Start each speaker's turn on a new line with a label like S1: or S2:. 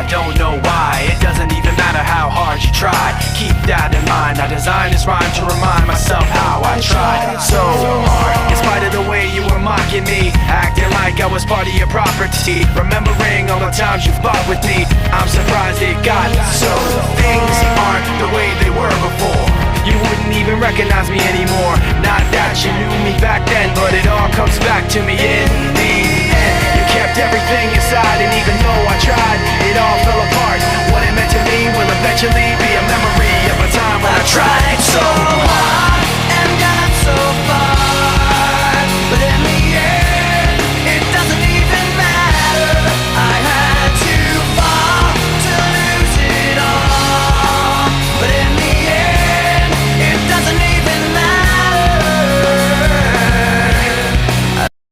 S1: I don't know why. It doesn't even matter how hard you try. Keep that in mind. I designed this rhyme to remind myself how I tried so hard. In spite of the way you were mocking me, acting like I was part of your property, remembering all the times you fought with me, I'm surprised it got so. Things aren't the way they were before. You wouldn't even recognize me anymore. Not that you knew me back then, but it all comes back to me in the end. You kept everything inside, and even though I tried, it all fell apart. What it meant to me will eventually